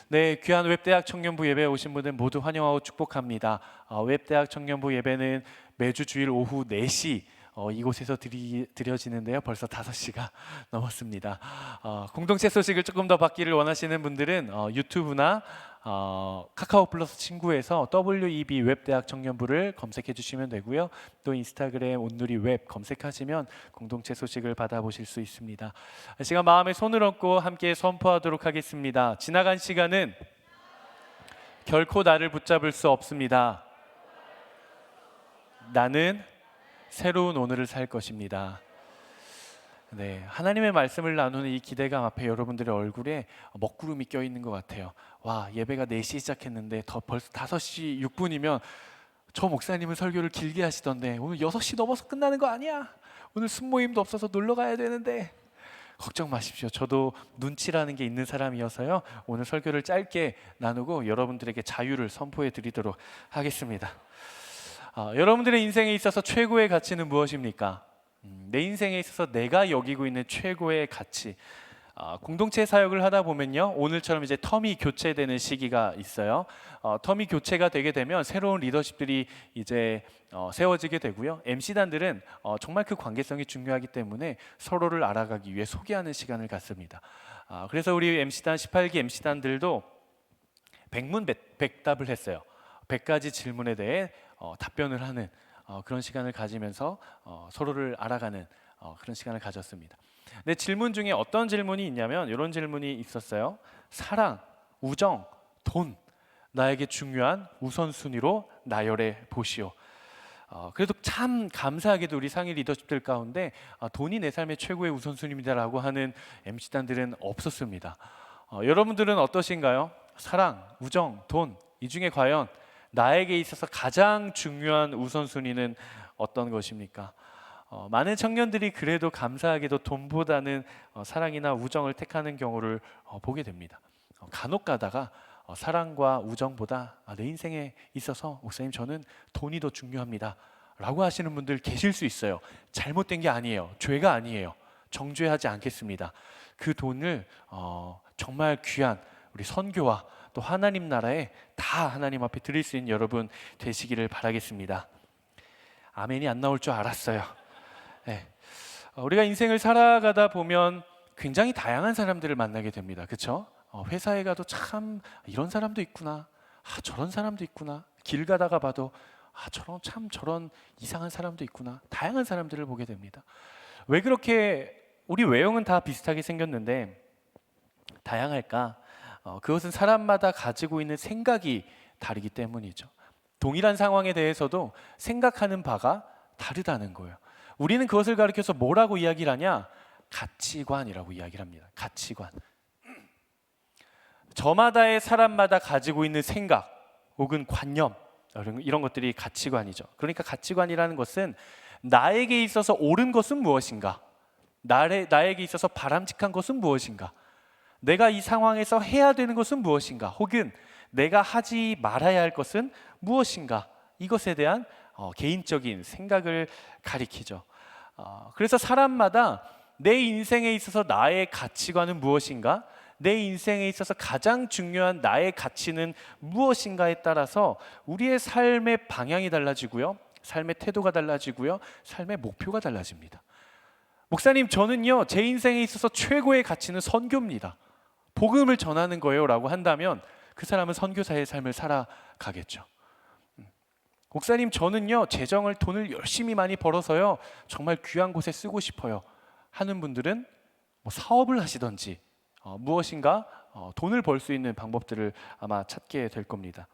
네, 귀한 웹대학 청년부 예배에 오신 분들 모두 환영하고 축복합니다. 웹대학 청년부 예배는 매주 주일 오후 4시 이곳에서 드려지는데요. 벌써 5시가 넘었습니다. 공동체 소식을 조금 더 받기를 원하시는 분들은 유튜브나 카카오 플러스 친구에서 WEB 웹대학 청년부를 검색해 주시면 되고요. 또 인스타그램 온누리 웹 검색하시면 공동체 소식을 받아보실 수 있습니다. 이 시간 마음에 손을 얹고 함께 선포하도록 하겠습니다. 지나간 시간은 결코 나를 붙잡을 수 없습니다. 나는 새로운 오늘을 살 것입니다. 네, 하나님의 말씀을 나누는 이 기대감 앞에 여러분들의 얼굴에 먹구름이 껴있는 것 같아요. 와, 예배가 4시 시작했는데 벌써 5시 6분이면 저 목사님은 설교를 길게 하시던데 오늘 6시 넘어서 끝나는 거 아니야? 오늘 순모임도 없어서 놀러 가야 되는데. 걱정 마십시오. 저도 눈치라는 게 있는 사람이어서요, 오늘 설교를 짧게 나누고 여러분들에게 자유를 선포해 드리도록 하겠습니다. 여러분들의 인생에 있어서 최고의 가치는 무엇입니까? 내 인생에 있어서 내가 여기고 있는 최고의 가치, 공동체 사역을 하다 보면요, 오늘처럼 이제 텀이 교체되는 시기가 있어요. 텀이 교체가 되게 되면 새로운 리더십들이 이제 세워지게 되고요. MC단들은 정말 그 관계성이 중요하기 때문에 서로를 알아가기 위해 소개하는 시간을 갖습니다. 그래서 우리 MC단 18기 MC단들도 백문백답을 했어요. 100가지 질문에 대해 답변을 하는 그런 시간을 가지면서 서로를 알아가는 그런 시간을 가졌습니다. 근데 질문 중에 어떤 질문이 있냐면 이런 질문이 있었어요. 사랑, 우정, 돈, 나에게 중요한 우선순위로 나열해 보시오. 그래도 참 감사하게도 우리 상위 리더십들 가운데 돈이 내 삶의 최고의 우선순위입니다라고 하는 MC단들은 없었습니다. 여러분들은 어떠신가요? 사랑, 우정, 돈, 이 중에 과연 나에게 있어서 가장 중요한 우선순위는 어떤 것입니까? 많은 청년들이 그래도 감사하게도 돈보다는 사랑이나 우정을 택하는 경우를 보게 됩니다. 간혹 가다가 사랑과 우정보다 내 인생에 있어서 목사님 저는 돈이 더 중요합니다 라고 하시는 분들 계실 수 있어요. 잘못된 게 아니에요. 죄가 아니에요. 정죄하지 않겠습니다. 그 돈을 정말 귀한 우리 선교와 또 하나님 나라에 다 하나님 앞에 드릴 수 있는 여러분 되시기를 바라겠습니다. 아멘이 안 나올 줄 알았어요. 네. 우리가 인생을 살아가다 보면 굉장히 다양한 사람들을 만나게 됩니다. 그렇죠? 회사에 가도 참 이런 사람도 있구나, 저런 사람도 있구나, 길 가다가 봐도 저런 이상한 사람도 있구나, 다양한 사람들을 보게 됩니다. 왜 그렇게 우리 외형은 다 비슷하게 생겼는데 다양할까? 그것은 사람마다 가지고 있는 생각이 다르기 때문이죠. 동일한 상황에 대해서도 생각하는 바가 다르다는 거예요. 우리는 그것을 가리켜서 뭐라고 이야기를 하냐? 가치관이라고 이야기를 합니다. 가치관. 저마다의 사람마다 가지고 있는 생각 혹은 관념, 이런 것들이 가치관이죠. 그러니까 가치관이라는 것은 나에게 있어서 옳은 것은 무엇인가? 나에게 있어서 바람직한 것은 무엇인가? 내가 이 상황에서 해야 되는 것은 무엇인가? 혹은 내가 하지 말아야 할 것은 무엇인가? 이것에 대한 개인적인 생각을 가리키죠. 그래서 사람마다 내 인생에 있어서 나의 가치관은 무엇인가? 내 인생에 있어서 가장 중요한 나의 가치는 무엇인가에 따라서 우리의 삶의 방향이 달라지고요, 삶의 태도가 달라지고요, 삶의 목표가 달라집니다. 목사님 저는요 제 인생에 있어서 최고의 가치는 선교입니다, 복음을 전하는 거예요 라고 한다면 그 사람은 선교사의 삶을 살아가겠죠. 목사님 저는요 돈을 열심히 많이 벌어서요 정말 귀한 곳에 쓰고 싶어요 하는 분들은 사업을 하시던지 무엇인가 돈을 벌 수 있는 방법들을 아마 찾게 될 겁니다.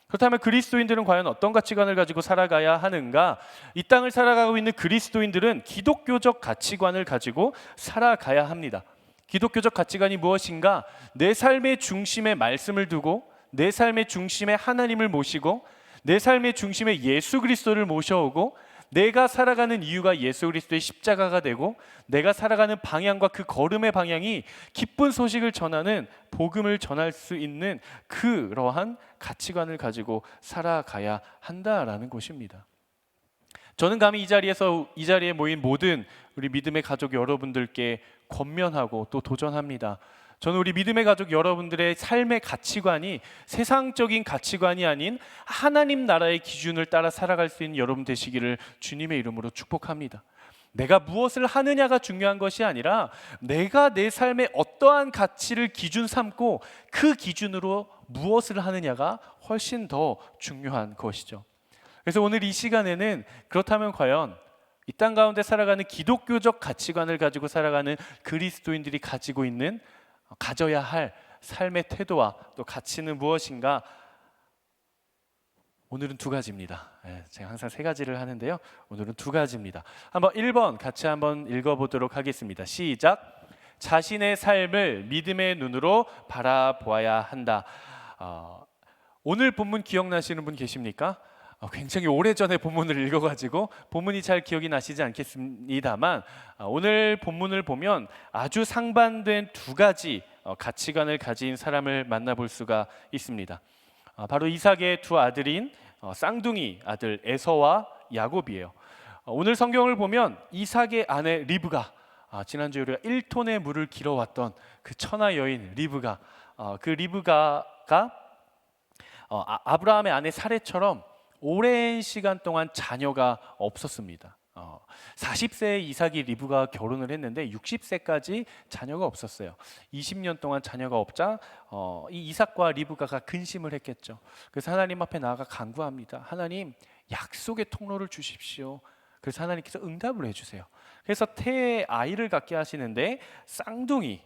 그렇다면 그리스도인들은 과연 어떤 가치관을 가지고 살아가야 하는가? 이 땅을 살아가고 있는 그리스도인들은 기독교적 가치관을 가지고 살아가야 합니다. 기독교적 가치관이 무엇인가? 내 삶의 중심에 말씀을 두고 내 삶의 중심에 하나님을 모시고 내 삶의 중심에 예수 그리스도를 모셔오고 내가 살아가는 이유가 예수 그리스도의 십자가가 되고 내가 살아가는 방향과 그 걸음의 방향이 기쁜 소식을 전하는 복음을 전할 수 있는 그러한 가치관을 가지고 살아가야 한다라는 것입니다. 저는 감히 이 자리에 모인 모든 우리 믿음의 가족 여러분들께 권면하고 또 도전합니다. 저는 우리 믿음의 가족 여러분들의 삶의 가치관이 세상적인 가치관이 아닌 하나님 나라의 기준을 따라 살아갈 수 있는 여러분 되시기를 주님의 이름으로 축복합니다. 내가 무엇을 하느냐가 중요한 것이 아니라 내가 내 삶에 어떠한 가치를 기준 삼고 그 기준으로 무엇을 하느냐가 훨씬 더 중요한 것이죠. 그래서 오늘 이 시간에는 그렇다면 과연 이 땅 가운데 살아가는 기독교적 가치관을 가지고 살아가는 그리스도인들이 가져야 할 삶의 태도와 또 가치는 무엇인가? 오늘은 두 가지입니다. 제가 항상 세 가지를 하는데요. 오늘은 두 가지입니다. 한번 1번 같이 한번 읽어보도록 하겠습니다. 시작. 자신의 삶을 믿음의 눈으로 바라보아야 한다. 오늘 본문 기억나시는 분 계십니까? 굉장히 오래전에 본문을 읽어가지고 본문이 잘 기억이 나시지 않겠습니다만 오늘 본문을 보면 아주 상반된 두 가지 가치관을 가진 사람을 만나볼 수가 있습니다. 바로 이삭의 두 아들인 쌍둥이 아들 에서와 야곱이에요. 오늘 성경을 보면 이삭의 아내 리브가, 지난주에 우리가 1톤의 물을 길어왔던 그 천하 여인 리브가, 그 리브가가 아브라함의 아내 사레처럼 오랜 시간 동안 자녀가 없었습니다. 40세에 이삭이 리브가 결혼을 했는데 60세까지 자녀가 없었어요. 20년 동안 자녀가 없자 이 이삭과 리브가가 근심을 했겠죠. 그래서 하나님 앞에 나아가 간구합니다. 하나님, 약속의 통로를 주십시오. 그래서 하나님께서 응답을 해주세요. 그래서 태에 아이를 갖게 하시는데 쌍둥이,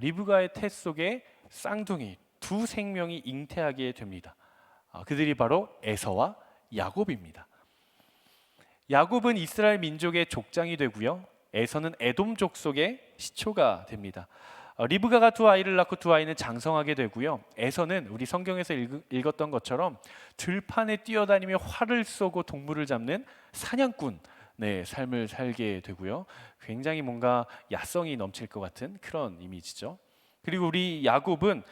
리브가의 태 속에 쌍둥이 두 생명이 잉태하게 됩니다. 그들이 바로 에서와 야곱입니다. 야곱은 이스라엘 민족의 족장이 되고요, 에서는 에돔 족속의 시초가 됩니다. 리브가가 두 아이를 낳고 두 아이는 장성하게 되고요, 에서는 우리 성경에서 읽었던 것처럼 들판에 뛰어다니며 활을 쏘고 동물을 잡는 사냥꾼 삶을 살게 되고요, 굉장히 뭔가 야성이 넘칠 것 같은 그런 이미지죠. 그리고 우리 야곱은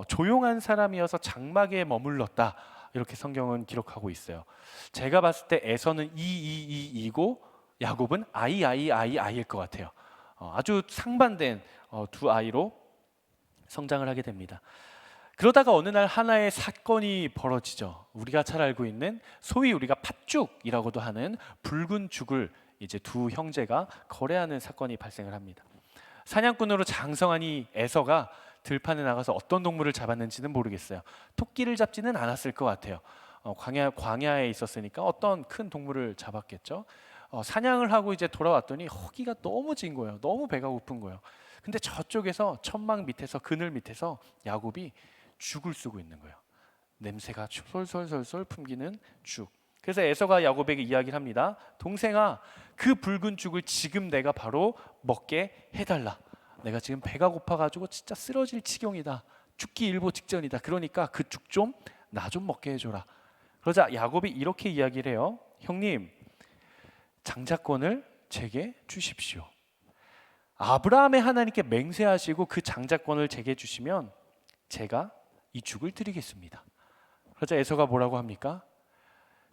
조용한 사람이어서 장막에 머물렀다, 이렇게 성경은 기록하고 있어요. 제가 봤을 때 에서는 이고 야곱은 아이일 것 같아요. 아주 상반된 두 아이로 성장을 하게 됩니다. 그러다가 어느 날 하나의 사건이 벌어지죠. 우리가 잘 알고 있는 소위 우리가 팥죽이라고도 하는 붉은 죽을 이제 두 형제가 거래하는 사건이 발생을 합니다. 사냥꾼으로 장성한 이 에서가 들판에 나가서 어떤 동물을 잡았는지는 모르겠어요. 토끼를 잡지는 않았을 것 같아요. 광야에 있었으니까 어떤 큰 동물을 잡았겠죠. 사냥을 하고 이제 돌아왔더니 허기가 너무 진 거예요. 너무 배가 고픈 거예요. 근데 저쪽에서 천막 밑에서, 그늘 밑에서 야곱이 죽을 쓰고 있는 거예요. 냄새가 솔솔솔솔 풍기는 죽. 그래서 에서가 야곱에게 이야기를 합니다. 동생아, 그 붉은 죽을 지금 내가 바로 먹게 해달라. 내가 지금 배가 고파가지고 진짜 쓰러질 지경이다. 죽기 일보 직전이다. 그러니까 그 죽 좀 나 좀 먹게 해줘라. 그러자 야곱이 이렇게 이야기를 해요. 형님, 장자권을 제게 주십시오. 아브라함의 하나님께 맹세하시고 그 장자권을 제게 주시면 제가 이 죽을 드리겠습니다. 그러자 에서가 뭐라고 합니까?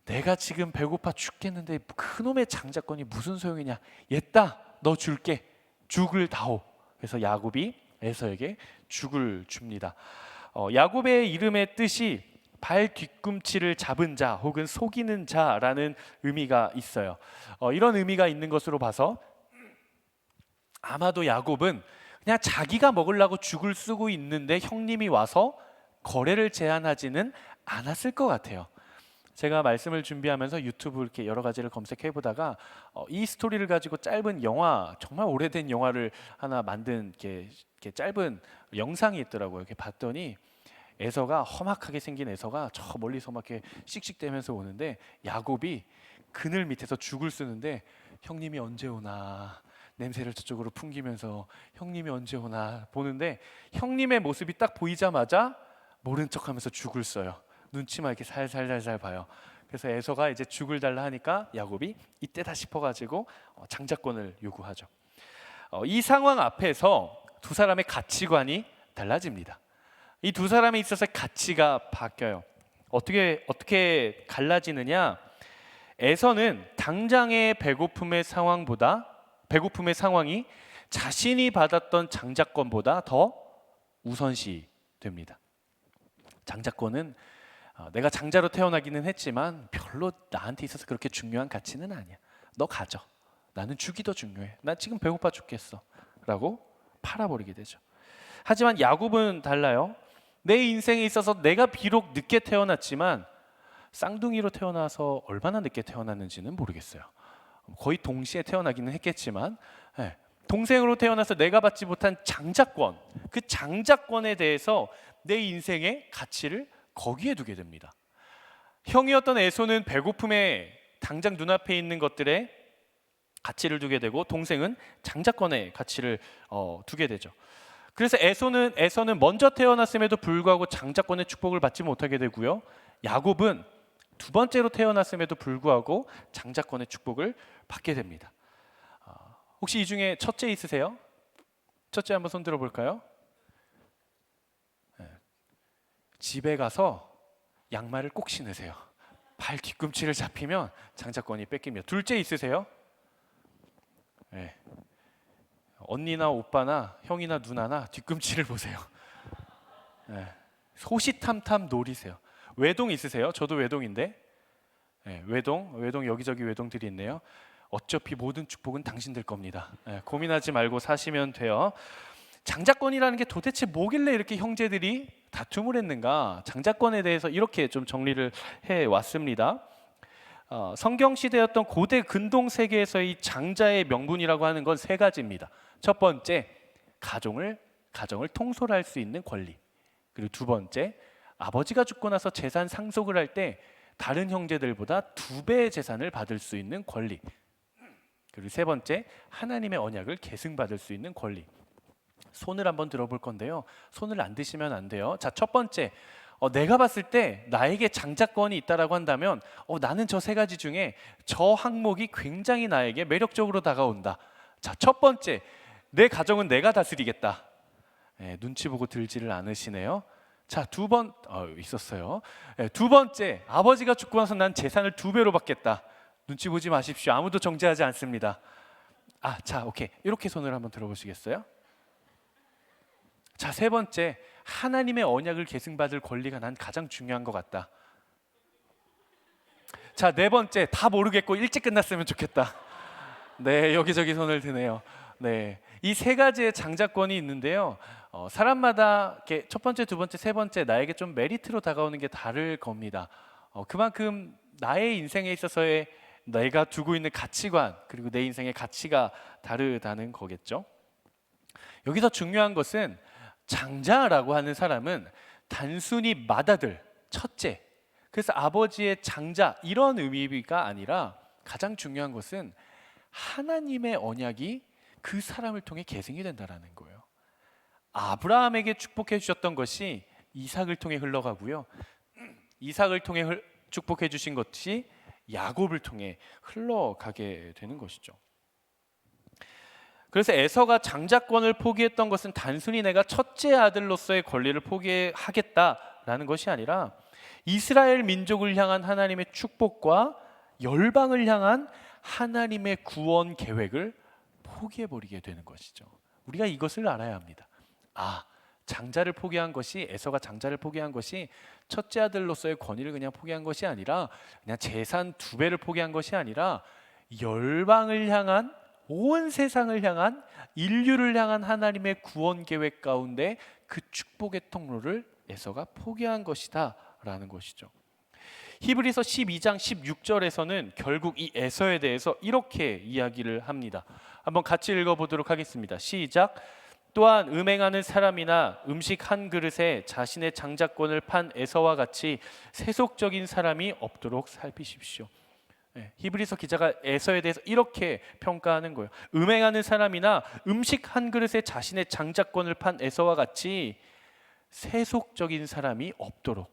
내가 지금 배고파 죽겠는데 그놈의 장자권이 무슨 소용이냐. 옛다, 너 줄게. 죽을 다오. 그래서 야곱이 에서에게 죽을 줍니다. 야곱의 이름의 뜻이 발 뒤꿈치를 잡은 자 혹은 속이는 자라는 의미가 있어요. 이런 의미가 있는 것으로 봐서 아마도 야곱은 그냥 자기가 먹으려고 죽을 쓰고 있는데 형님이 와서 거래를 제안하지는 않았을 것 같아요. 제가 말씀을 준비하면서 유튜브 이렇게 여러 가지를 검색해 보다가 이 스토리를 가지고 짧은 영화, 정말 오래된 영화를 하나 만든 이렇게 짧은 영상이 있더라고요. 이렇게 봤더니 에서가, 험악하게 생긴 에서가 저 멀리서 막 이렇게 씩씩대면서 오는데 야곱이 그늘 밑에서 죽을 쓰는데 형님이 언제 오나, 냄새를 저쪽으로 풍기면서 형님이 언제 오나 보는데 형님의 모습이 딱 보이자마자 모른 척하면서 죽을 써요. 눈치만 이렇게 살살살살 봐요. 그래서 에서가 이제 죽을 달라 하니까 야곱이 이때다 싶어가지고 장자권을 요구하죠. 이 상황 앞에서 두 사람의 가치관이 달라집니다. 이 두 사람에 있어서 가치가 바뀌어요. 어떻게 갈라지느냐? 에서는 당장의 배고픔의 상황이 자신이 받았던 장자권보다 더 우선시 됩니다. 장자권은 내가 장자로 태어나기는 했지만 별로 나한테 있어서 그렇게 중요한 가치는 아니야. 너 가져. 나는 죽이 더 중요해. 난 지금 배고파 죽겠어. 라고 팔아버리게 되죠. 하지만 야곱은 달라요. 내 인생에 있어서 내가 비록 늦게 태어났지만 쌍둥이로 태어나서 얼마나 늦게 태어났는지는 모르겠어요. 거의 동시에 태어나기는 했겠지만 동생으로 태어나서 내가 받지 못한 장자권, 그 장자권에 대해서 내 인생의 가치를 거기에 두게 됩니다. 형이었던 에서는 배고픔에 당장 눈앞에 있는 것들에 가치를 두게 되고, 동생은 장자권에 가치를 두게 되죠. 그래서 에서는 먼저 태어났음에도 불구하고 장자권의 축복을 받지 못하게 되고요. 야곱은 두 번째로 태어났음에도 불구하고 장자권의 축복을 받게 됩니다. 혹시 이 중에 첫째 있으세요? 첫째 한번 손 들어볼까요? 집에 가서 양말을 꼭 신으세요. 발 뒤꿈치를 잡히면 장자권이 뺏깁니다. 둘째 있으세요? 네. 언니나 오빠나 형이나 누나나 뒤꿈치를 보세요. 네. 호시탐탐 노리세요. 외동 있으세요? 저도 외동인데. 네, 외동 여기저기 외동들이 있네요. 어차피 모든 축복은 당신들 겁니다. 고민하지 말고 사시면 돼요. 장자권이라는 게 도대체 뭐길래 이렇게 형제들이 다툼을 했는가? 장자권에 대해서 이렇게 좀 정리를 해 왔습니다. 성경 시대였던 고대 근동 세계에서의 장자의 명분이라고 하는 건 세 가지입니다. 첫 번째, 가정을 통솔할 수 있는 권리. 그리고 두 번째, 아버지가 죽고 나서 재산 상속을 할 때 다른 형제들보다 2배의 재산을 받을 수 있는 권리. 그리고 세 번째, 하나님의 언약을 계승받을 수 있는 권리. 손을 한번 들어볼 건데요. 손을 안 드시면 안 돼요. 자, 첫 번째, 내가 봤을 때 나에게 장자권이 있다라고 한다면 나는 저 세 가지 중에 저 항목이 굉장히 나에게 매력적으로 다가온다. 자, 첫 번째, 내 가정은 내가 다스리겠다. 눈치 보고 들지를 않으시네요. 자, 있었어요. 두 번째, 아버지가 죽고 나서 난 재산을 2배로 받겠다. 눈치 보지 마십시오. 아무도 정죄하지 않습니다. 자, 오케이. 이렇게 손을 한번 들어보시겠어요? 자, 세 번째, 하나님의 언약을 계승받을 권리가 난 가장 중요한 것 같다. 자, 네 번째, 다 모르겠고 일찍 끝났으면 좋겠다. 네, 여기저기 손을 드네요. 네, 이 세 가지의 장자권이 있는데요. 사람마다 이렇게 첫 번째, 두 번째, 세 번째 나에게 좀 메리트로 다가오는 게 다를 겁니다. 그만큼 나의 인생에 있어서의 내가 두고 있는 가치관, 그리고 내 인생의 가치가 다르다는 거겠죠. 여기서 중요한 것은 장자라고 하는 사람은 단순히 맏아들, 첫째, 그래서 아버지의 장자 이런 의미가 아니라 가장 중요한 것은 하나님의 언약이 그 사람을 통해 계승이 된다는 거예요. 아브라함에게 축복해 주셨던 것이 이삭을 통해 흘러가고요. 이삭을 통해 축복해 주신 것이 야곱을 통해 흘러가게 되는 것이죠. 그래서 에서가 장자권을 포기했던 것은 단순히 내가 첫째 아들로서의 권리를 포기하겠다라는 것이 아니라 이스라엘 민족을 향한 하나님의 축복과 열방을 향한 하나님의 구원 계획을 포기해버리게 되는 것이죠. 우리가 이것을 알아야 합니다. 장자를 포기한 것이, 에서가 장자를 포기한 것이 첫째 아들로서의 권위를 그냥 포기한 것이 아니라, 그냥 재산 2배를 포기한 것이 아니라 열방을 향한, 온 세상을 향한, 인류를 향한 하나님의 구원 계획 가운데 그 축복의 통로를 에서가 포기한 것이다 라는 것이죠. 히브리서 12장 16절에서는 결국 이 에서에 대해서 이렇게 이야기를 합니다. 한번 같이 읽어보도록 하겠습니다. 시작. 또한 음행하는 사람이나 음식 한 그릇에 자신의 장자권을 판 에서와 같이 세속적인 사람이 없도록 살피십시오. 히브리서 기자가 에서에 대해서 이렇게 평가하는 거예요. 음행하는 사람이나 음식 한 그릇에 자신의 장자권을 판 에서와 같이 세속적인 사람이 없도록,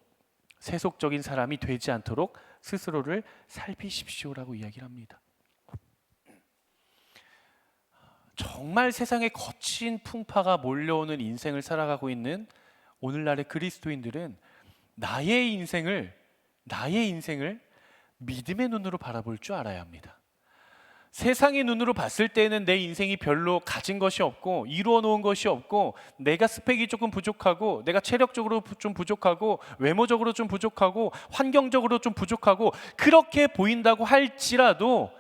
세속적인 사람이 되지 않도록 스스로를 살피십시오라고 이야기를 합니다. 정말 세상에 거친 풍파가 몰려오는 인생을 살아가고 있는 오늘날의 그리스도인들은 나의 인생을 믿음의 눈으로 바라볼 줄 알아야 합니다. 세상의 눈으로 봤을 때는 내 인생이 별로 가진 것이 없고 이루어 놓은 것이 없고 내가 스펙이 조금 부족하고 내가 체력적으로 좀 부족하고 외모적으로 좀 부족하고 환경적으로 좀 부족하고 그렇게 보인다고 할지라도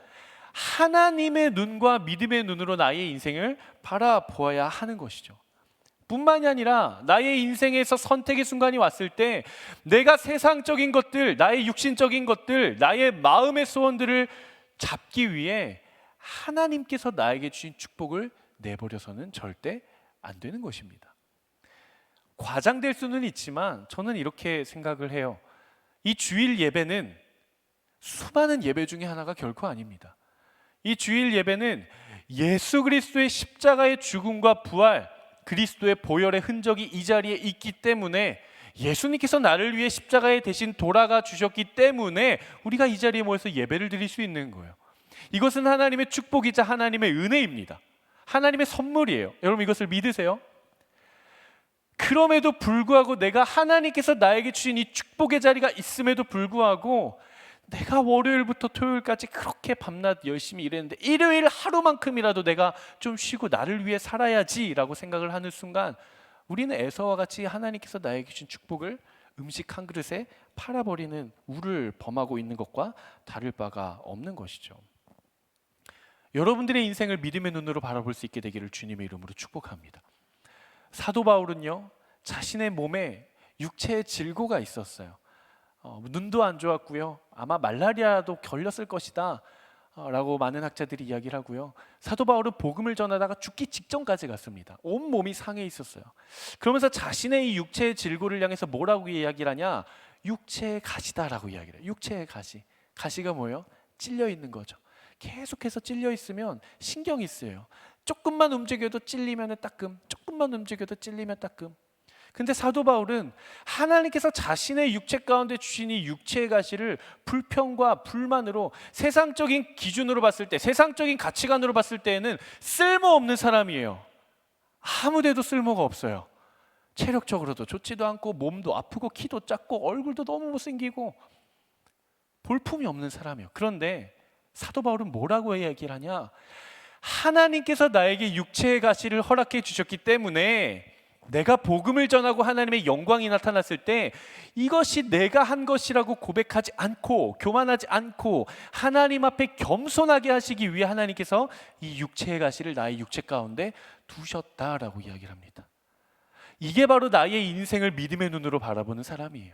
하나님의 눈과 믿음의 눈으로 나의 인생을 바라보아야 하는 것이죠. 뿐만이 아니라 나의 인생에서 선택의 순간이 왔을 때 내가 세상적인 것들, 나의 육신적인 것들, 나의 마음의 소원들을 잡기 위해 하나님께서 나에게 주신 축복을 내버려서는 절대 안 되는 것입니다. 과장될 수는 있지만 저는 이렇게 생각을 해요. 이 주일 예배는 수많은 예배 중에 하나가 결코 아닙니다. 이 주일 예배는 예수 그리스도의 십자가의 죽음과 부활, 그리스도의 보혈의 흔적이 이 자리에 있기 때문에 예수님께서 나를 위해 십자가에 대신 돌아가 주셨기 때문에 우리가 이 자리에 모여서 예배를 드릴 수 있는 거예요. 이것은 하나님의 축복이자 하나님의 은혜입니다. 하나님의 선물이에요. 여러분 이것을 믿으세요? 그럼에도 불구하고 내가 하나님께서 나에게 주신 이 축복의 자리가 있음에도 불구하고 내가 월요일부터 토요일까지 그렇게 밤낮 열심히 일했는데 일요일 하루만큼이라도 내가 좀 쉬고 나를 위해 살아야지 라고 생각을 하는 순간 우리는 에서와 같이 하나님께서 나에게 주신 축복을 음식 한 그릇에 팔아버리는 우를 범하고 있는 것과 다를 바가 없는 것이죠. 여러분들의 인생을 믿음의 눈으로 바라볼 수 있게 되기를 주님의 이름으로 축복합니다. 사도 바울은요, 자신의 몸에 육체의 질고가 있었어요. 눈도 안 좋았고요, 아마 말라리아도 걸렸을 것이다 라고 많은 학자들이 이야기를 하고요. 사도 바울은 복음을 전하다가 죽기 직전까지 갔습니다. 온 몸이 상해 있었어요. 그러면서 자신의 이 육체의 질고를 향해서 뭐라고 이야기를 하냐, 육체의 가시다라고 이야기를 해요. 육체의 가시. 가시가 뭐예요? 찔려 있는 거죠. 계속해서 찔려 있으면 신경이 쓰여요. 조금만 움직여도 찔리면 따끔, 조금만 움직여도 찔리면 따끔. 근데 사도 바울은 하나님께서 자신의 육체 가운데 주신 이 육체의 가시를 불평과 불만으로 세상적인 기준으로 봤을 때, 세상적인 가치관으로 봤을 때에는 쓸모없는 사람이에요. 아무데도 쓸모가 없어요. 체력적으로도 좋지도 않고 몸도 아프고 키도 작고 얼굴도 너무 못생기고 볼품이 없는 사람이에요. 그런데 사도 바울은 뭐라고 이야기를 하냐, 하나님께서 나에게 육체의 가시를 허락해 주셨기 때문에 내가 복음을 전하고 하나님의 영광이 나타났을 때 이것이 내가 한 것이라고 고백하지 않고 교만하지 않고 하나님 앞에 겸손하게 하시기 위해 하나님께서 이 육체의 가시를 나의 육체 가운데 두셨다라고 이야기를 합니다. 이게 바로 나의 인생을 믿음의 눈으로 바라보는 사람이에요.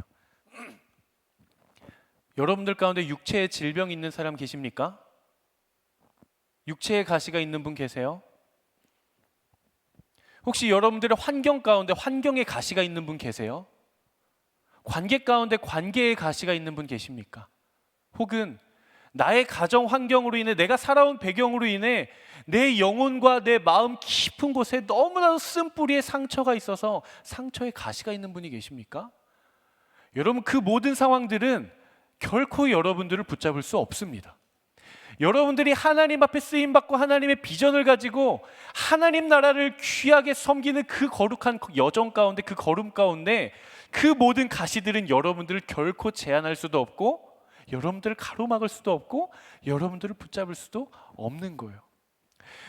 여러분들 가운데 육체에 질병이 있는 사람 계십니까? 육체에 가시가 있는 분 계세요? 혹시 여러분들의 환경 가운데 환경에 가시가 있는 분 계세요? 관계 가운데 관계에 가시가 있는 분 계십니까? 혹은 나의 가정 환경으로 인해 내가 살아온 배경으로 인해 내 영혼과 내 마음 깊은 곳에 너무나도 쓴뿌리의 상처가 있어서 상처에 가시가 있는 분이 계십니까? 여러분 그 모든 상황들은 결코 여러분들을 붙잡을 수 없습니다. 여러분들이 하나님 앞에 쓰임받고 하나님의 비전을 가지고 하나님 나라를 귀하게 섬기는 그 거룩한 여정 가운데, 그 걸음 가운데 그 모든 가시들은 여러분들을 결코 제한할 수도 없고 여러분들을 가로막을 수도 없고 여러분들을 붙잡을 수도 없는 거예요.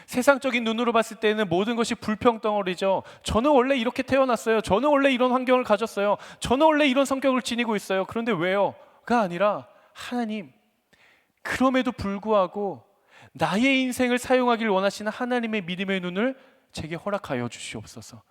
세상적인 눈으로 봤을 때는 모든 것이 불평덩어리죠. 저는 원래 이렇게 태어났어요. 저는 원래 이런 환경을 가졌어요. 저는 원래 이런 성격을 지니고 있어요. 그런데 왜요? 가 아니라 하나님, 그럼에도 불구하고 나의 인생을 사용하길 원하시는 하나님의 믿음의 눈을 제게 허락하여 주시옵소서.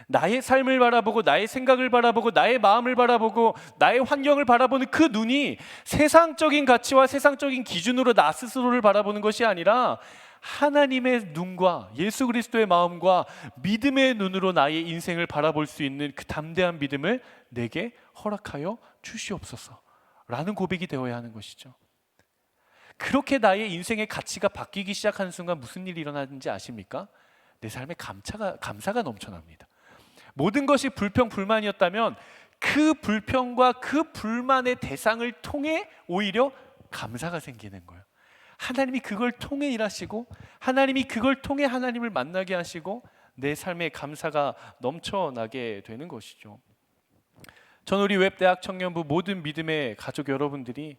나의 삶을 바라보고 나의 생각을 바라보고 나의 마음을 바라보고 나의 환경을 바라보는 그 눈이 세상적인 가치와 세상적인 기준으로 나 스스로를 바라보는 것이 아니라 하나님의 눈과 예수 그리스도의 마음과 믿음의 눈으로 나의 인생을 바라볼 수 있는 그 담대한 믿음을 내게 허락하여 주시옵소서 라는 고백이 되어야 하는 것이죠. 그렇게 나의 인생의 가치가 바뀌기 시작하는 순간 무슨 일이 일어나는지 아십니까? 내 삶에 감사가 넘쳐납니다. 모든 것이 불평, 불만이었다면 그 불평과 그 불만의 대상을 통해 오히려 감사가 생기는 거예요. 하나님이 그걸 통해 일하시고 하나님이 그걸 통해 하나님을 만나게 하시고 내 삶에 감사가 넘쳐나게 되는 것이죠. 저는 우리 웹대학 청년부 모든 믿음의 가족 여러분들이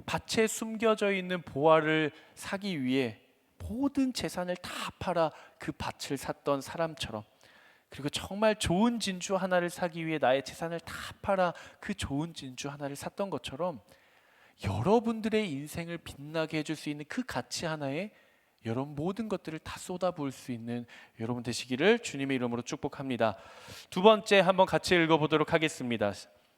밭에 숨겨져 있는 보화를 사기 위해 모든 재산을 다 팔아 그 밭을 샀던 사람처럼, 그리고 정말 좋은 진주 하나를 사기 위해 나의 재산을 다 팔아 그 좋은 진주 하나를 샀던 것처럼, 여러분들의 인생을 빛나게 해줄 수 있는 그 가치 하나에 여러분 모든 것들을 다 쏟아부을 수 있는 여러분 되시기를 주님의 이름으로 축복합니다. 두 번째 한번 같이 읽어보도록 하겠습니다.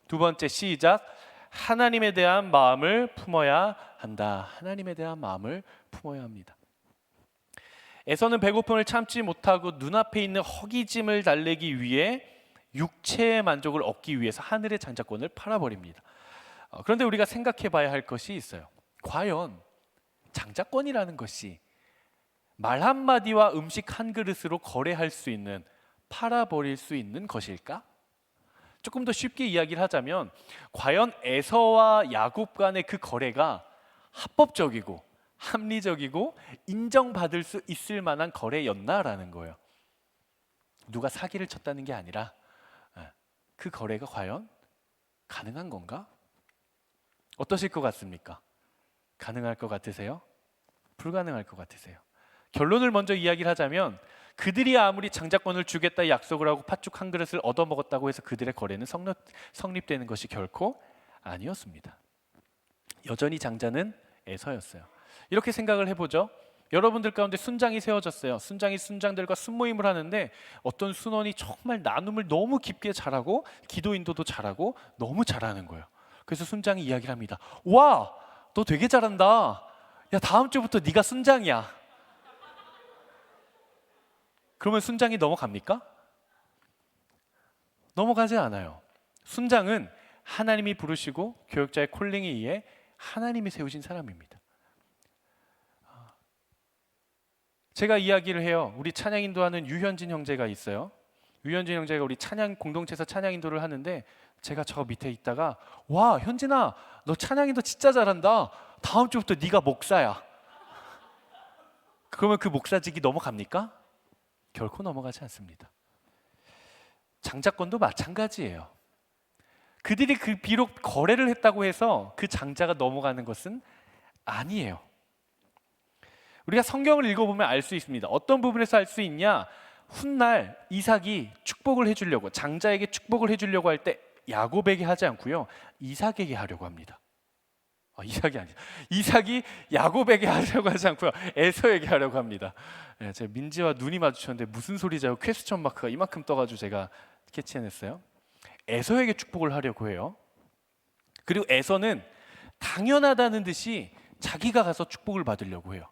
두 번째 시작. 하나님에 대한 마음을 품어야 한다. 하나님에 대한 마음을 품어야 합니다. 에서는 배고픔을 참지 못하고 눈앞에 있는 허기짐을 달래기 위해 육체의 만족을 얻기 위해서 하늘의 장자권을 팔아버립니다. 그런데 우리가 생각해 봐야 할 것이 있어요. 과연 장자권이라는 것이 말 한마디와 음식 한 그릇으로 거래할 수 있는, 팔아버릴 수 있는 것일까? 조금 더 쉽게 이야기를 하자면, 과연 에서와 야곱 간의 그 거래가 합법적이고 합리적이고 인정받을 수 있을 만한 거래였나라는 거예요. 누가 사기를 쳤다는 게 아니라 그 거래가 과연 가능한 건가? 어떠실 것 같습니까? 가능할 것 같으세요? 불가능할 것 같으세요? 결론을 먼저 이야기를 하자면, 그들이 아무리 장자권을 주겠다 약속을 하고 팥죽 한 그릇을 얻어먹었다고 해서 그들의 거래는 성립되는 것이 결코 아니었습니다. 여전히 장자는 에서였어요. 이렇게 생각을 해보죠. 여러분들 가운데 순장이 세워졌어요. 순장이 순장들과 순모임을 하는데 어떤 순원이 정말 나눔을 너무 깊게 잘하고 기도 인도도 잘하고 너무 잘하는 거예요. 그래서 순장이 이야기를 합니다. 와, 너 되게 잘한다. 야, 다음 주부터 네가 순장이야. 그러면 순장이 넘어갑니까? 넘어가지 않아요. 순장은 하나님이 부르시고 교역자의 콜링에 의해 하나님이 세우신 사람입니다. 제가 이야기를 해요. 우리 찬양 인도하는 유현진 형제가 있어요. 유현진 형제가 우리 찬양 공동체에서 찬양 인도를 하는데, 제가 저 밑에 있다가 와, 현진아, 너 찬양 인도 진짜 잘한다. 다음 주부터 네가 목사야. 그러면 그 목사직이 넘어갑니까? 결코 넘어가지 않습니다. 장자권도 마찬가지예요. 그들이 비록 거래를 했다고 해서 그 장자가 넘어가는 것은 아니에요. 우리가 성경을 읽어보면 알 수 있습니다. 어떤 부분에서 알 수 있냐? 훗날 이삭이 축복을 해주려고, 장자에게 축복을 해주려고 할 때 야곱에게 하지 않고요, 이삭에게 하려고 합니다. 이삭이 야곱에게 하려고 하지 않고요, 에서에게 하려고 합니다. 제가 민지와 눈이 마주쳤는데 무슨 소리지 하고 퀘스천 마크가 이만큼 떠가지고 제가 캐치해냈어요. 에서에게 축복을 하려고 해요. 그리고 에서는 당연하다는 듯이 자기가 가서 축복을 받으려고 해요.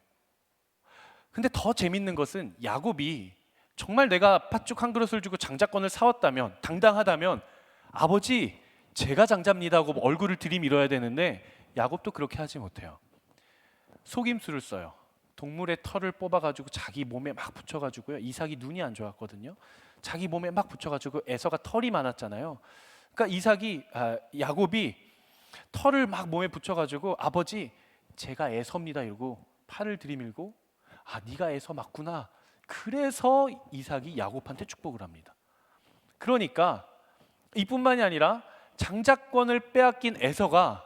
근데 더 재밌는 것은, 야곱이 정말 내가 팥죽 한 그릇을 주고 장자권을 사왔다면, 당당하다면 아버지 제가 장자입니다 하고 얼굴을 들이밀어야 되는데, 야곱도 그렇게 하지 못해요. 속임수를 써요. 동물의 털을 뽑아가지고 자기 몸에 막 붙여가지고요. 이삭이 눈이 안 좋았거든요. 자기 몸에 막 붙여가지고, 에서가 털이 많았잖아요. 그러니까 야곱이 털을 막 몸에 붙여가지고 아버지 제가 에서입니다 이러고 팔을 들이밀고, 아, 네가 에서 맞구나. 그래서 이삭이 야곱한테 축복을 합니다. 그러니까 이뿐만이 아니라 장자권을 빼앗긴 에서가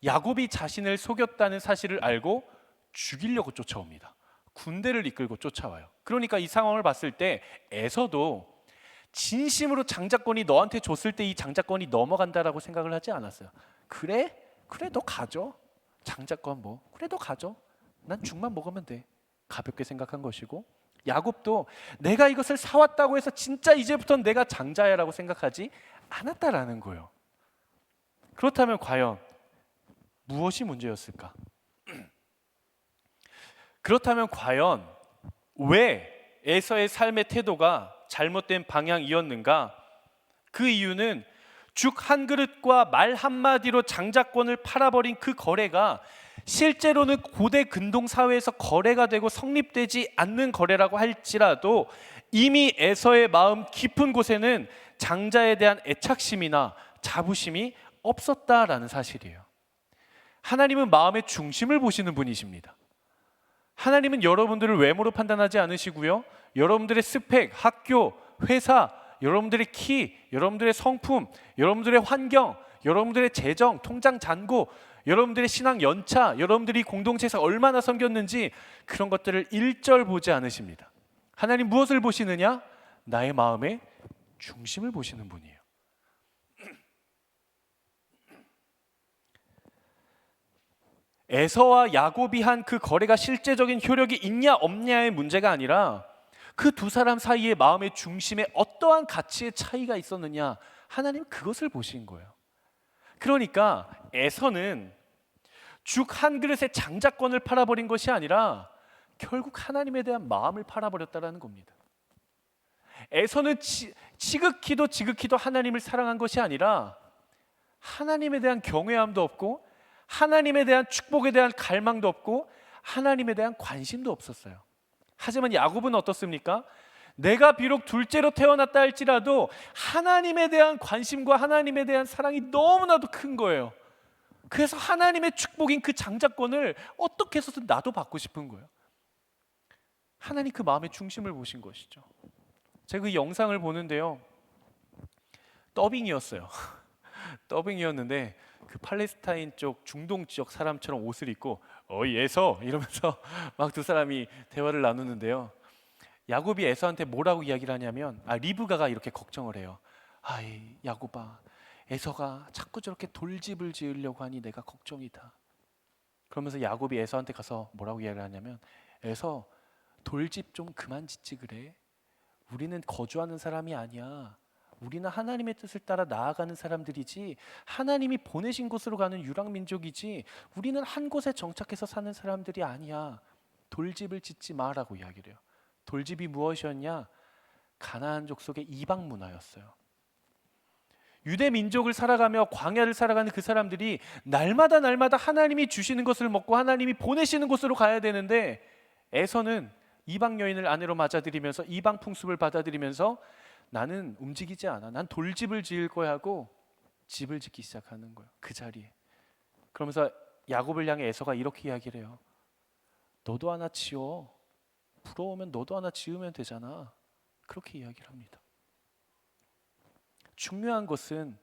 야곱이 자신을 속였다는 사실을 알고 죽이려고 쫓아옵니다. 군대를 이끌고 쫓아와요. 그러니까 이 상황을 봤을 때 에서도 진심으로 장자권이 너한테 줬을 때 이 장자권이 넘어간다라고 생각을 하지 않았어요. 그래 너 가져. 장자권 그래 너 가져. 난 죽만 먹으면 돼. 가볍게 생각한 것이고, 야곱도 내가 이것을 사왔다고 해서 진짜 이제부터는 내가 장자야라고 생각하지 않았다라는 거예요. 그렇다면 과연 무엇이 문제였을까? 그렇다면 과연 왜 에서의 삶의 태도가 잘못된 방향이었는가? 그 이유는 죽 한 그릇과 말 한마디로 장자권을 팔아버린 그 거래가 실제로는 고대 근동 사회에서 거래가 되고 성립되지 않는 거래라고 할지라도, 이미 에서의 마음 깊은 곳에는 장자에 대한 애착심이나 자부심이 없었다라는 사실이에요. 하나님은 마음의 중심을 보시는 분이십니다. 하나님은 여러분들을 외모로 판단하지 않으시고요, 여러분들의 스펙, 학교, 회사, 여러분들의 키, 여러분들의 성품, 여러분들의 환경, 여러분들의 재정, 통장 잔고, 여러분들의 신앙 연차, 여러분들이 공동체에서 얼마나 섬겼는지 그런 것들을 일절 보지 않으십니다. 하나님 무엇을 보시느냐? 나의 마음의 중심을 보시는 분이에요. 에서와 야곱이 한 그 거래가 실제적인 효력이 있냐 없냐의 문제가 아니라 그 두 사람 사이의 마음의 중심에 어떠한 가치의 차이가 있었느냐, 하나님 그것을 보신 거예요. 그러니까 에서는 죽 한 그릇의 장자권을 팔아버린 것이 아니라 결국 하나님에 대한 마음을 팔아버렸다는 겁니다. 에서는 지극히도 하나님을 사랑한 것이 아니라 하나님에 대한 경외함도 없고 하나님에 대한 축복에 대한 갈망도 없고 하나님에 대한 관심도 없었어요. 하지만 야곱은 어떻습니까? 내가 비록 둘째로 태어났다 할지라도 하나님에 대한 관심과 하나님에 대한 사랑이 너무나도 큰 거예요. 그래서 하나님의 축복인 그 장자권을 어떻게 해서든 나도 받고 싶은 거예요. 하나님 그 마음의 중심을 보신 것이죠. 제가 그 영상을 보는데요, 더빙이었어요. 더빙이었는데 그 팔레스타인 쪽 중동 지역 사람처럼 옷을 입고 어이 에서 이러면서 막 두 사람이 대화를 나누는데요, 야곱이 에서한테 뭐라고 이야기를 하냐면, 리브가가 이렇게 걱정을 해요. 아이 야곱아, 에서가 자꾸 저렇게 돌집을 지으려고 하니 내가 걱정이다. 그러면서 야곱이 에서한테 가서 뭐라고 이야기를 하냐면, 에서 돌집 좀 그만 짓지 그래. 우리는 거주하는 사람이 아니야. 우리는 하나님의 뜻을 따라 나아가는 사람들이지 하나님이 보내신 곳으로 가는 유랑민족이지 우리는 한 곳에 정착해서 사는 사람들이 아니야. 돌집을 짓지 마라고 이야기를 해요. 돌집이 무엇이었냐? 가나안 족속의 이방 문화였어요. 유대 민족을 살아가며 광야를 살아가는 그 사람들이 날마다 하나님이 주시는 것을 먹고 하나님이 보내시는 곳으로 가야 되는데, 에서는 이방 여인을 아내로 맞아들이면서 이방 풍습을 받아들이면서 나는 움직이지 않아. 난 돌집을 지을 거야 하고 집을 짓기 시작하는 거예요. 그 자리에. 그러면서 야곱을 향해 에서가 이렇게 이야기를 해요. 너도 하나 지어. 부러우면 너도 하나 지으면 되잖아. 그렇게 이야기를 합니다. 중요한 것은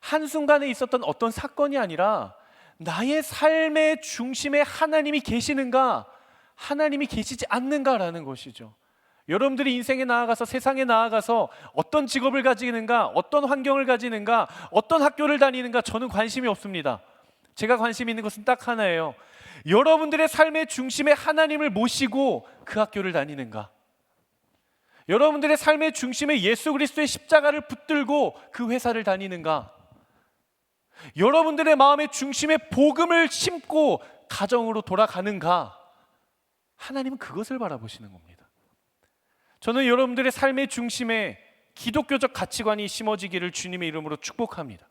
한순간에 있었던 어떤 사건이 아니라 나의 삶의 중심에 하나님이 계시는가, 하나님이 계시지 않는가라는 것이죠. 여러분들이 인생에 나아가서 세상에 나아가서 어떤 직업을 가지는가, 어떤 환경을 가지는가, 어떤 학교를 다니는가 저는 관심이 없습니다. 제가 관심 있는 것은 딱 하나예요. 여러분들의 삶의 중심에 하나님을 모시고 그 학교를 다니는가, 여러분들의 삶의 중심에 예수 그리스도의 십자가를 붙들고 그 회사를 다니는가, 여러분들의 마음의 중심에 복음을 심고 가정으로 돌아가는가, 하나님은 그것을 바라보시는 겁니다. 저는 여러분들의 삶의 중심에 기독교적 가치관이 심어지기를 주님의 이름으로 축복합니다.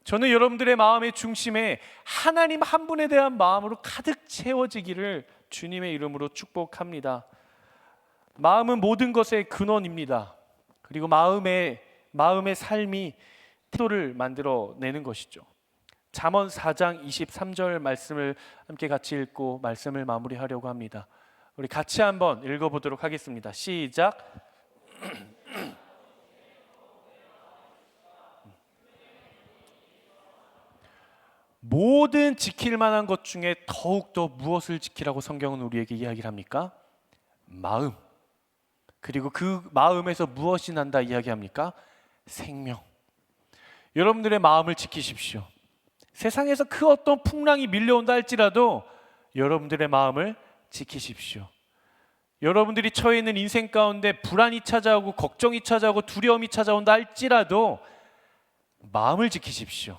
저는 여러분들의 마음의 중심에 하나님 한 분에 대한 마음으로 가득 채워지기를 주님의 이름으로 축복합니다. 마음은 모든 것의 근원입니다. 그리고 마음의 삶이 태도를 만들어내는 것이죠. 잠언 4장 23절 말씀을 함께 같이 읽고 말씀을 마무리하려고 합니다. 우리 같이 한번 읽어보도록 하겠습니다. 시작. 모든 지킬 만한 것 중에 더욱더 무엇을 지키라고 성경은 우리에게 이야기를 합니까? 마음. 그리고 그 마음에서 무엇이 난다 이야기합니까? 생명. 여러분들의 마음을 지키십시오. 세상에서 그 어떤 풍랑이 밀려온다 할지라도 여러분들의 마음을 지키십시오. 여러분들이 처해 있는 인생 가운데 불안이 찾아오고 걱정이 찾아오고 두려움이 찾아온다 할지라도 마음을 지키십시오.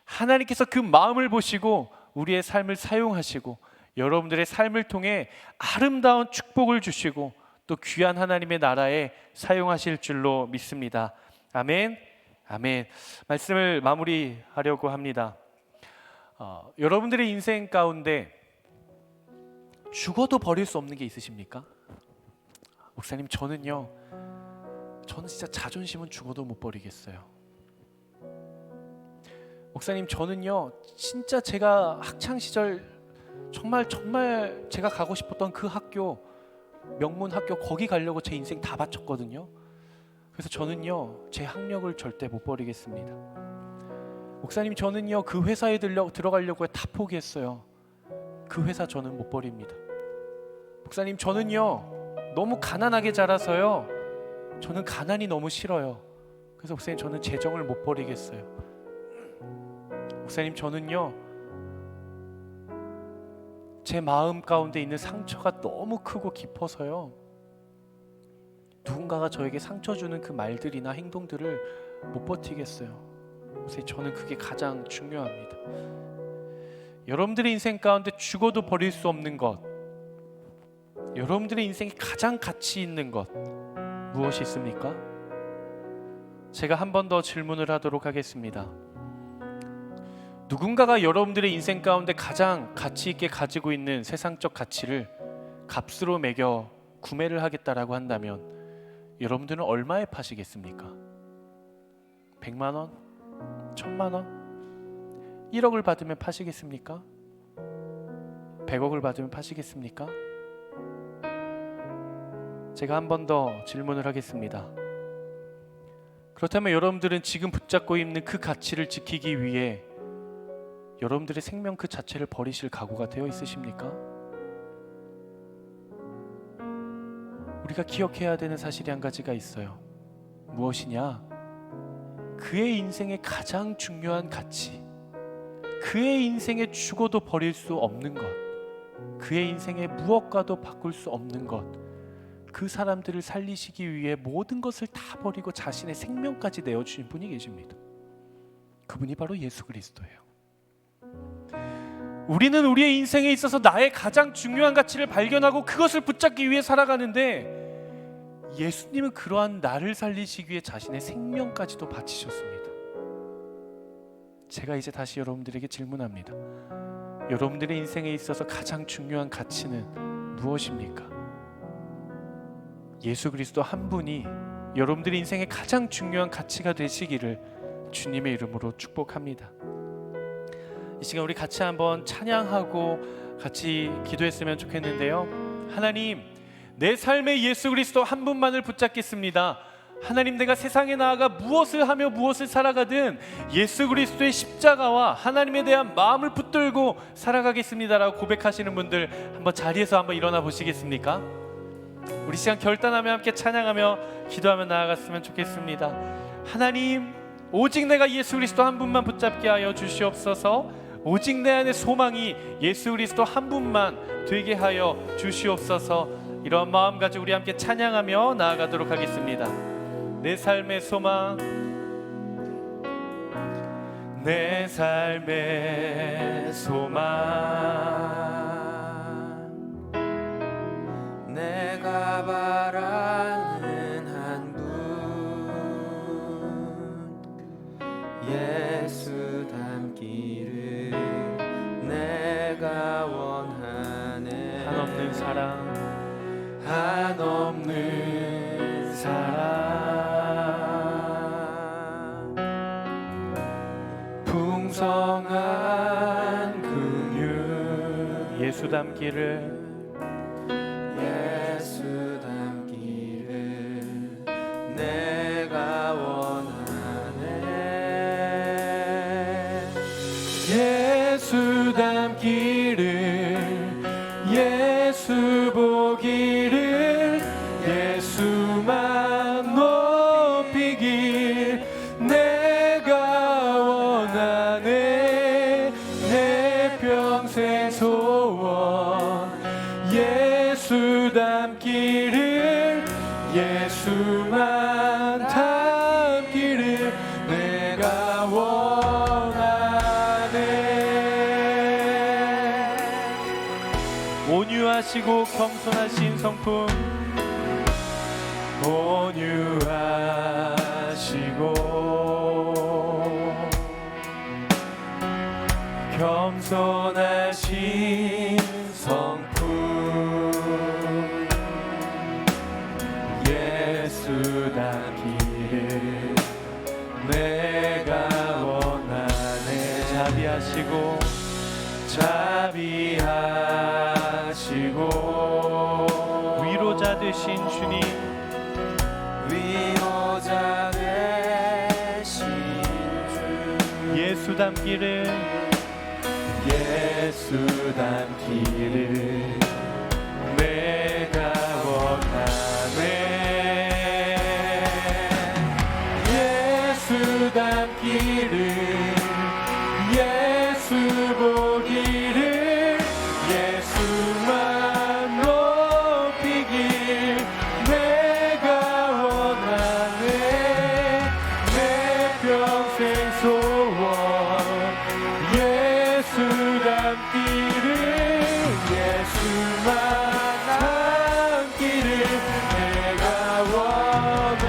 하나님께서 그 마음을 보시고 우리의 삶을 사용하시고 여러분들의 삶을 통해 아름다운 축복을 주시고 또 귀한 하나님의 나라에 사용하실 줄로 믿습니다. 아멘. 아멘. 말씀을 마무리하려고 합니다. 여러분들의 인생 가운데 죽어도 버릴 수 없는 게 있으십니까? 목사님, 저는 진짜 자존심은 죽어도 못 버리겠어요. 목사님, 저는요 진짜 제가 학창 시절 정말 제가 가고 싶었던 그 학교, 명문 학교, 거기 가려고 제 인생 다 바쳤거든요. 그래서 저는요 제 학력을 절대 못 버리겠습니다. 목사님, 저는요 그 회사에 들어가려고 다 포기했어요. 그 회사 저는 못 버립니다. 목사님, 저는요 너무 가난하게 자라서요 저는 가난이 너무 싫어요. 그래서 목사님, 저는 재정을 못 버리겠어요. 목사님, 저는요 제 마음 가운데 있는 상처가 너무 크고 깊어서요 누군가가 저에게 상처 주는 그 말들이나 행동들을 못 버티겠어요. 목사님, 저는 그게 가장 중요합니다. 여러분들의 인생 가운데 죽어도 버릴 수 없는 것, 여러분들의 인생에 가장 가치 있는 것 무엇이 있습니까? 제가 한 번 더 질문을 하도록 하겠습니다. 누군가가 여러분들의 인생 가운데 가장 가치 있게 가지고 있는 세상적 가치를 값으로 매겨 구매를 하겠다라고 한다면 여러분들은 얼마에 파시겠습니까? 100만 원? 1000만 원? 1억을 받으면 파시겠습니까? 100억을 받으면 파시겠습니까? 제가 한 번 더 질문을 하겠습니다. 그렇다면 여러분들은 지금 붙잡고 있는 그 가치를 지키기 위해 여러분들의 생명 그 자체를 버리실 각오가 되어 있으십니까? 우리가 기억해야 되는 사실이 한 가지가 있어요. 무엇이냐? 그의 인생의 가장 중요한 가치, 그의 인생에 죽어도 버릴 수 없는 것, 그의 인생에 무엇과도 바꿀 수 없는 것, 그 사람들을 살리시기 위해 모든 것을 다 버리고 자신의 생명까지 내어주신 분이 계십니다. 그분이 바로 예수 그리스도예요. 우리는 우리의 인생에 있어서 나의 가장 중요한 가치를 발견하고 그것을 붙잡기 위해 살아가는데 예수님은 그러한 나를 살리시기 위해 자신의 생명까지도 바치셨습니다. 제가 이제 다시 여러분들에게 질문합니다. 여러분들의 인생에 있어서 가장 중요한 가치는 무엇입니까? 예수 그리스도 한 분이 여러분들의 인생의 가장 중요한 가치가 되시기를 주님의 이름으로 축복합니다. 이 시간 우리 같이 한번 찬양하고 같이 기도했으면 좋겠는데요. 하나님, 내 삶에 예수 그리스도 한 분만을 붙잡겠습니다. 하나님, 내가 세상에 나아가 무엇을 하며 무엇을 살아가든 예수 그리스도의 십자가와 하나님에 대한 마음을 붙들고 살아가겠습니다라고 고백하시는 분들 한번 자리에서 한번 일어나 보시겠습니까? 우리 시간 결단하며 함께 찬양하며 기도하며 나아갔으면 좋겠습니다. 하나님, 오직 내가 예수 그리스도 한 분만 붙잡게 하여 주시옵소서. 오직 내 안에 소망이 예수 그리스도 한 분만 되게 하여 주시옵소서. 이러한 마음 가지고 우리 함께 찬양하며 나아가도록 하겠습니다. 내 삶의 소망, 내 삶의 소망, 내가 바라는 한 분, 예수 닮기를 내가 원하네. 한없는 사랑, 한없는 사랑, 풍성한 긍휼, 예수 닮기를, 예수 닮기를 내가 원하네. 예수 닮기를, 예수 보기를, 예수만 높이길 내가 원하네. 내 평생 소원, 예수 닮기를, 예수만 닮기를 내가 원하네. 온유하시고 겸손하신 성품, 온유하시고 겸손하신 성품, 예수 닮기를 내가 원하네. 자비하시고 위로자 되신 주님, 위로자 되신 주, 예수 닮기를 예수 닮기를 내가 원하네. 예수 닮기를 예수 보기를 예수만 높이길 내가 원하네. 내 평생 소원 예수 닮기를 예수만 닮기를 내가 원하네.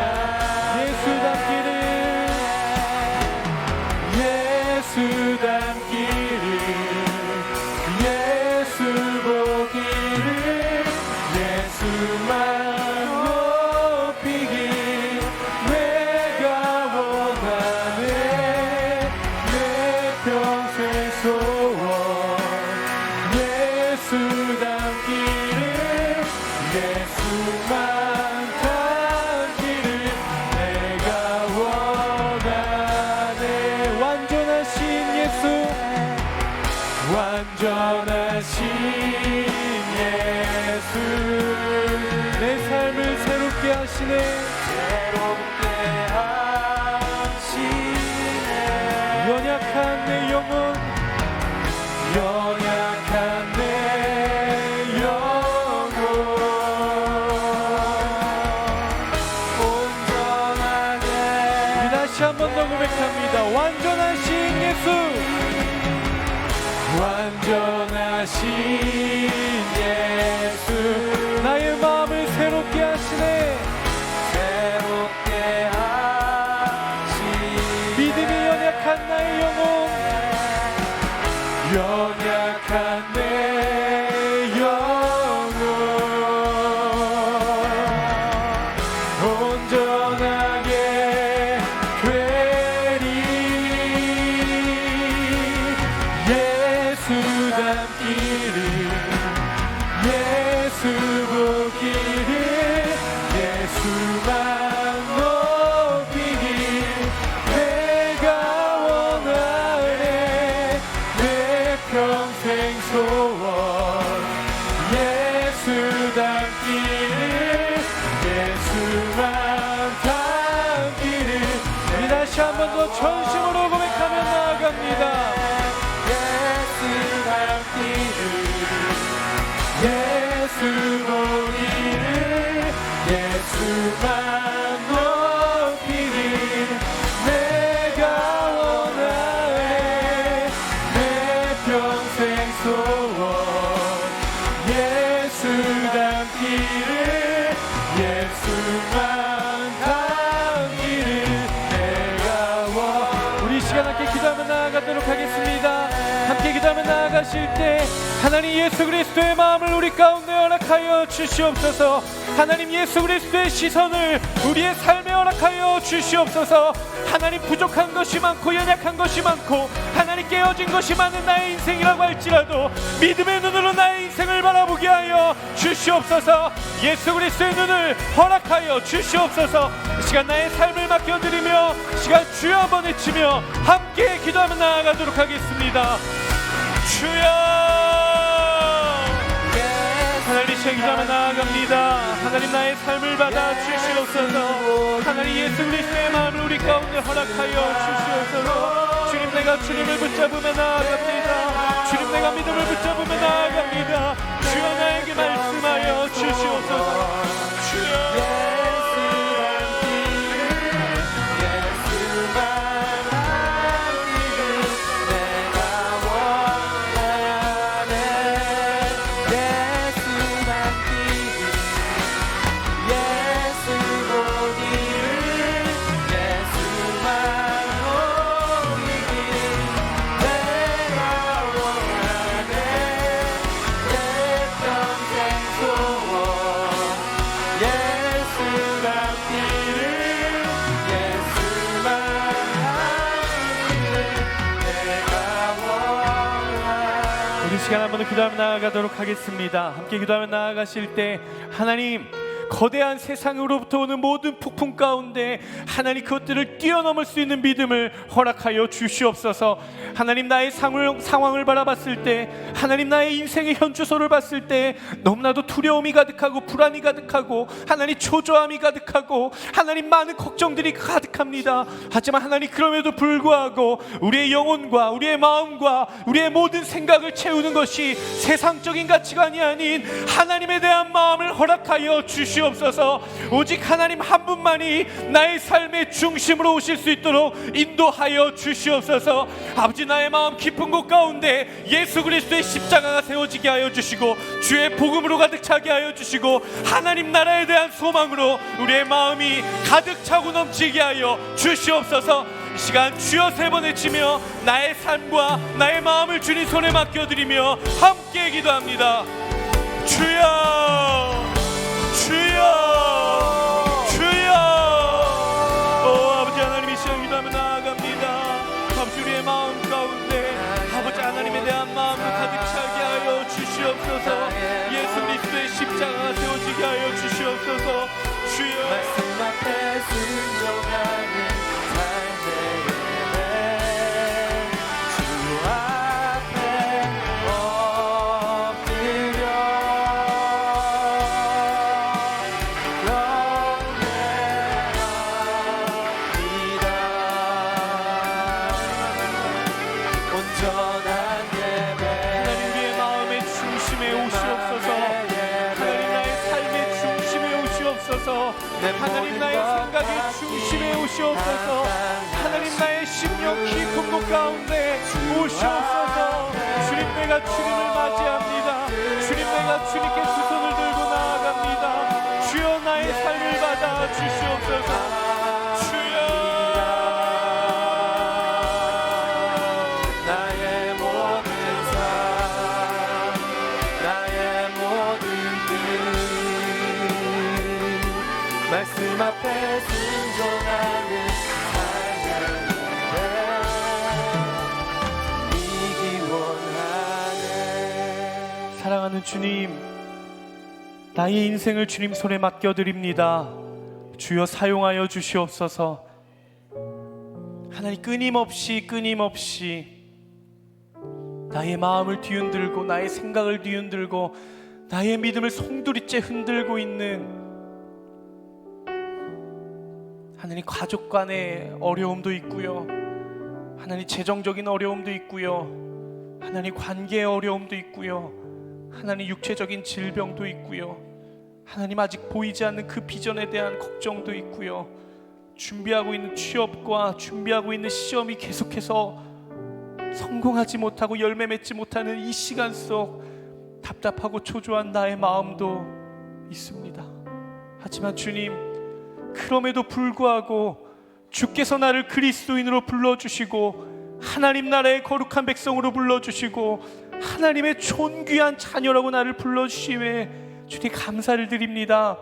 예수 닮기를 예수 닮기를 예수 보기를 예수만 높이길 내가 원하네. 내 평생 소원 예수 닮기를 예수만 닮기를 내가 원하네. 완전하신 예수 완전하신 예수 내 삶을 새롭게 하시네. 새롭게 하시네. 연약한 내 영혼 연약한 내 영혼 온전하게 우리 다시 한 번 더 고백합니다. 완전하신 예수 완전하신 예수 나의 마음을 새롭게 하시네. 새롭게 하시네. 믿음이 연약한 나의 영혼 연약한 내 영혼 온전하게 되리. 예수 닮기를 예수 보기를 예수만 높이길 내가 원하네. 내 평생 소원 예수 닮기를 예수만 닮기를 우리 다시 한 번 더 전심으로 고백하며 나아갑니다. 예수 닮기를 예수 보기를 예수만 높이길 내가 원하네. 내 평생 소원 예수 닮기를 예수만 닮기를 내가 원. 우리 시간 함께 기도하며 나아가도록 하겠습니다. 함께 기도하며 나아가실 때 하나님 예수 그리스도의 마음을 우리 가운데 허락하여 주시옵소서. 하나님 예수 그리스도의 시선을 우리의 삶에 허락하여 주시옵소서. 하나님 부족한 것이 많고 연약한 것이 많고 하나님 깨어진 것이 많은 나의 인생이라고 할지라도 믿음의 눈으로 나의 인생을 바라보게 하여 주시옵소서. 예수 그리스도의 눈을 허락하여 주시옵소서. 이 시간 나의 삶을 맡겨드리며 시간 주여 한번 외치며 함께 기도하며 나아가도록 하겠습니다. 주여 하나님 기도하며 나아갑니다. 하나님 나의 삶을 받아 주시옵소서. 하나님 예수 그리스도의 마음을 우리 가운데 허락하여 주시옵소서. 주님 내가 주님을 붙잡으며 나아갑니다. 주님 내가 믿음을 붙잡으며 나아갑니다. 주여 나에게 말씀하여 주시옵소서. 주여 시간 한번 더 기도하며 나아가도록 하겠습니다. 함께 기도하며 나아가실 때 하나님 거대한 세상으로부터 오는 모든 폭풍 가운데 하나님 그것들을 뛰어넘을 수 있는 믿음을 허락하여 주시옵소서. 하나님 나의 상황을 바라봤을 때, 하나님 나의 인생의 현주소를 봤을 때 너무나도 두려움이 가득하고 불안이 가득하고 하나님 초조함이 가득하고 하나님 많은 걱정들이 가득합니다. 하지만 하나님 그럼에도 불구하고 우리의 영혼과 우리의 마음과 우리의 모든 생각을 채우는 것이 세상적인 가치관이 아닌 하나님에 대한 마음을 허락하여 주시옵소서. 오직 하나님 한 분만이 나의 삶의 중심으로 오실 수 있도록 인도하여 주시옵소서. 아버지, 나의 마음 깊은 곳 가운데 예수 그리스도의 십자가가 세워지게 하여 주시고 주의 복음으로 가득 차게 하여 주시고 하나님 나라에 대한 소망으로 우리의 마음이 가득 차고 넘치게 하여 주시옵소서. 이 시간 주여 세 번 외치며 나의 삶과 나의 마음을 주님 손에 맡겨드리며 함께 기도합니다. 주여, 주여, 주여. 아버지 하나님, 이 시간 기도하며 나아갑니다. 아버지, 우리의 마음 가운데 아버지 하나님에 대한 마음을 가득 차게 하여 주시옵소서. 예수 그리스도의 십자가가 세워지게 하여 주시옵소서. 주여, 말씀 앞에 순종하는 삶의 예배, 주 앞에 엎드려 경배합니다. 온전한 예배, 하나님 우리의 마음의 중심에 오시옵소서. 하나님 나의 삶의 중심에 오시옵소서. 하나님 나의 생각의 중심에 오시옵소서. 하나님 나의 심령 깊은 곳 가운데 오시옵소서. 주님, 내가 주님을 맞이합니다. 주님, 내가 주님께 두 손을 들고 나아갑니다. 주여, 나의 삶을 받아 주시옵소서. 주여, 나의 모든 삶, 나의 모든 뜻, 말씀 앞에 순종하는 삶의 예배, 이기 원하네. 사랑하는 주님, 나의 인생을 주님 손에 맡겨드립니다. 주여, 사용하여 주시옵소서. 하나님, 끊임없이 나의 마음을 뒤흔들고 나의 생각을 뒤흔들고 나의 믿음을 송두리째 흔들고 있는 하나님, 가족 간의 어려움도 있고요, 하나님 재정적인 어려움도 있고요, 하나님 관계의 어려움도 있고요, 하나님 육체적인 질병도 있고요, 하나님 아직 보이지 않는 그 비전에 대한 걱정도 있고요, 준비하고 있는 취업과 준비하고 있는 시험이 계속해서 성공하지 못하고 열매 맺지 못하는 이 시간 속 답답하고 초조한 나의 마음도 있습니다. 하지만 주님, 그럼에도 불구하고 주께서 나를 그리스도인으로 불러주시고 하나님 나라의 거룩한 백성으로 불러주시고 하나님의 존귀한 자녀라고 나를 불러주심에 주님 감사를 드립니다.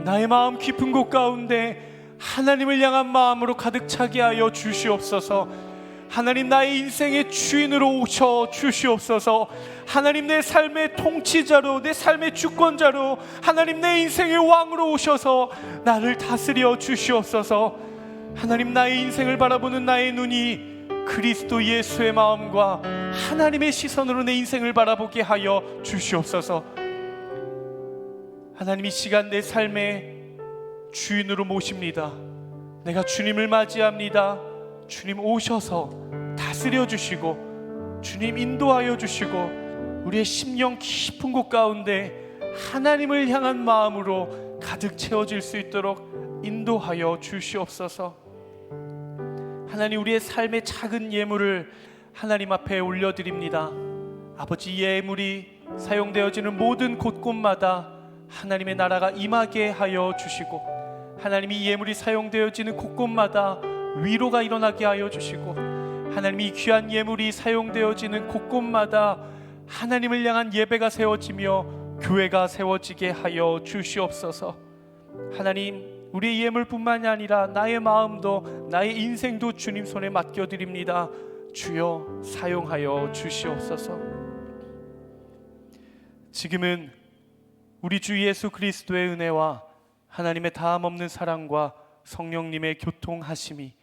나의 마음 깊은 곳 가운데 하나님을 향한 마음으로 가득 차게 하여 주시옵소서. 하나님, 나의 인생의 주인으로 오셔 주시옵소서. 하나님, 내 삶의 통치자로, 내 삶의 주권자로, 하나님 내 인생의 왕으로 오셔서 나를 다스려 주시옵소서. 하나님, 나의 인생을 바라보는 나의 눈이 그리스도 예수의 마음과 하나님의 시선으로 내 인생을 바라보게 하여 주시옵소서. 하나님, 이 시간 내 삶의 주인으로 모십니다. 내가 주님을 맞이합니다. 주님 오셔서 다스려 주시고 주님 인도하여 주시고 우리의 심령 깊은 곳 가운데 하나님을 향한 마음으로 가득 채워질 수 있도록 인도하여 주시옵소서. 하나님, 우리의 삶의 작은 예물을 하나님 앞에 올려드립니다. 아버지, 이 예물이 사용되어지는 모든 곳곳마다 하나님의 나라가 임하게 하여 주시고, 하나님이 이 예물이 사용되어지는 곳곳마다 위로가 일어나게 하여 주시고, 하나님이 귀한 예물이 사용되어지는 곳곳마다 하나님을 향한 예배가 세워지며 교회가 세워지게 하여 주시옵소서. 하나님, 우리의 예물뿐만이 아니라 나의 마음도 나의 인생도 주님 손에 맡겨드립니다. 주여, 사용하여 주시옵소서. 지금은 우리 주 예수 그리스도의 은혜와 하나님의 다함없는 사랑과 성령님의 교통하심이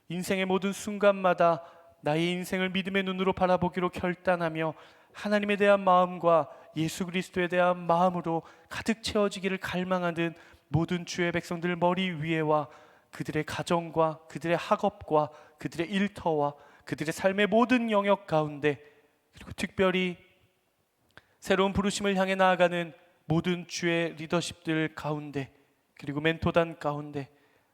인생의 모든 순간마다 나의 인생을 믿음의 눈으로 바라보기로 결단하며 하나님에 대한 마음과 예수 그리스도에 대한 마음으로 가득 채워지기를 갈망하는 모든 주의 백성들 머리 위에와 그들의 가정과 그들의 학업과 그들의 일터와 그들의 삶의 모든 영역 가운데, 그리고 특별히 새로운 부르심을 향해 나아가는 모든 주의 리더십들 가운데, 그리고 멘토단 가운데,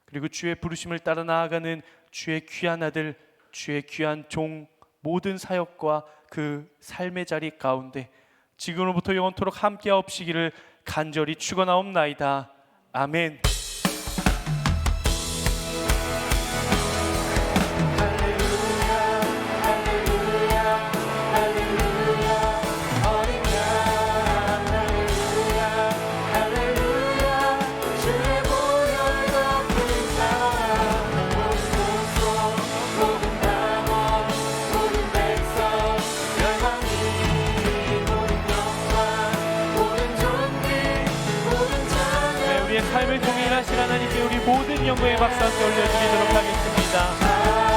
그리고 주의 부르심을 따라 나아가는 주의 귀한 아들, 주의 귀한 종, 모든 사역과 그 삶의 자리 가운데 지금으로부터 영원토록 함께하옵시기를 간절히 축원하옵나이다. 아멘. 삶을 통일하신 하나님께 우리 모든 영광의 박수 함께 올려드리도록 하겠습니다.